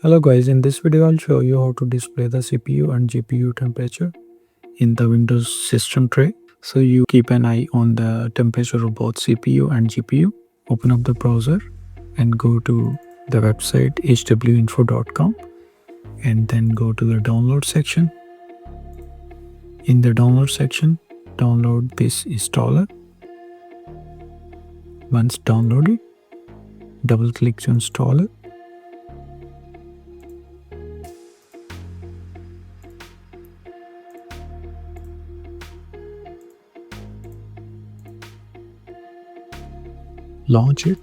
Hello guys, in this video I'll show you how to display the CPU and GPU temperature in the Windows system tray. So you keep an eye on the temperature of both CPU and GPU. Open up the browser and go to the website hwinfo.com and then go to the download section. In the download section, download this installer. Once downloaded, double click to install it. Launch it.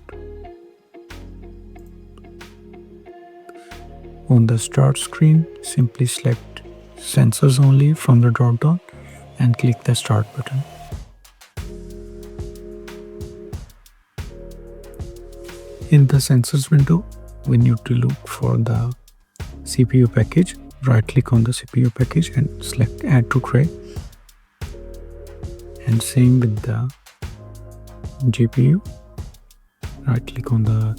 On the start screen, simply select Sensors Only from the drop-down and click the Start button. In the Sensors window, we need to look for the CPU package. Right-click on the CPU package and select Add to Tray. And same with the GPU. Right-click on the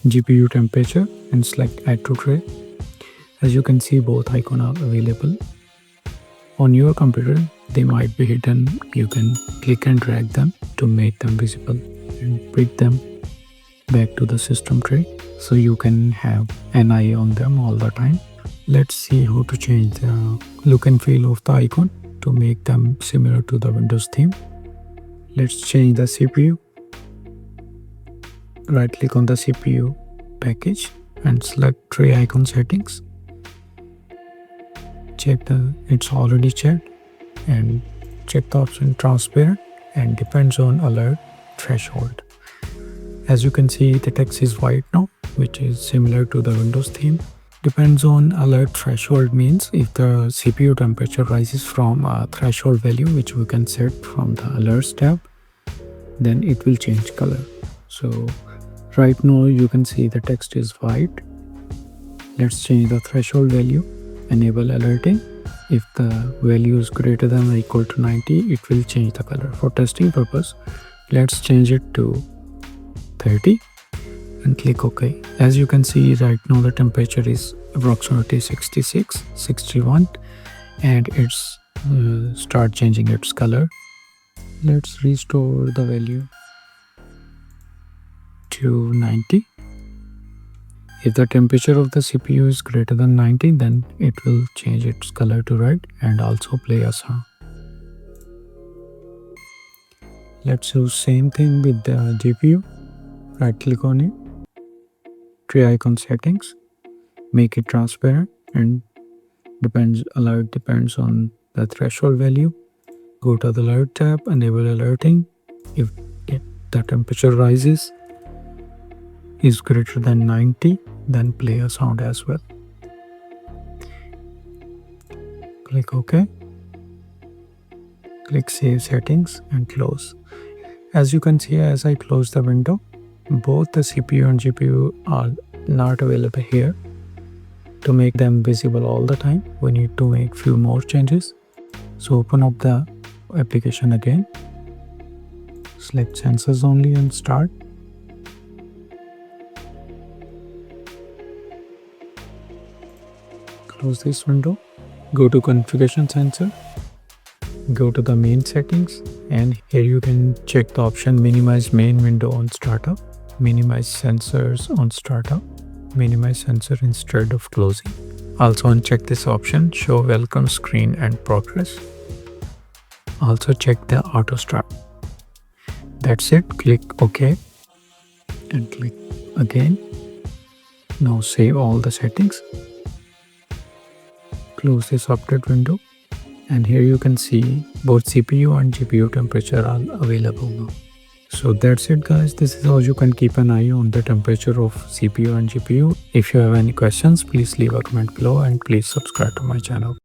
GPU temperature and select Add to Tray. As you can see, both icons are available. On your computer, they might be hidden. You can click and drag them to make them visible and bring them back to the system tray so you can have an eye on them all the time. Let's see how to change the look and feel of the icon to make them similar to the Windows theme. Let's change the CPU. Right click on the CPU package and select tray icon settings. Check it's already checked and check the option transparent and depends on alert threshold. As you can see, the text is white now, which is similar to the Windows theme. Depends on alert threshold means if the CPU temperature rises from a threshold value, which we can set from the alerts tab, then it will change color. So right now you can see the text is white. Let's change the threshold value. Enable alerting. If the value is greater than or equal to 90, it will change the color. For testing purpose, let's change it to 30 and click OK. As you can see, right now the temperature is approximately 66, 61 and it's start changing its color. Let's restore the value to 90. If the temperature of the CPU is greater than 90, then it will change its color to red and also play a sound. Let's do same thing with the GPU. Right click on it, tray icon settings, make it transparent and alert depends on the threshold value. Go to the alert tab, enable alerting. If the temperature rises is greater than 90, then play a sound as well. Click OK. Click Save Settings and close. As you can see, as I close the window, both the CPU and GPU are not available here. To make them visible all the time, we need to make few more changes. So open up the application again. Select Sensors Only and Start. Close this window. Go to Configuration Sensor. Go to the main settings and here you can check the option Minimize Main Window on Startup, Minimize Sensors on Startup, Minimize Sensor instead of closing. Also uncheck this option Show Welcome Screen and Progress. Also check the Auto Start. That's it. Click OK and click again. Now save all the settings. Close this update window and here you can see both CPU and GPU temperature are available now. So that's it guys, this is how you can keep an eye on the temperature of CPU and GPU. If you have any questions, please leave a comment below and please subscribe to my channel.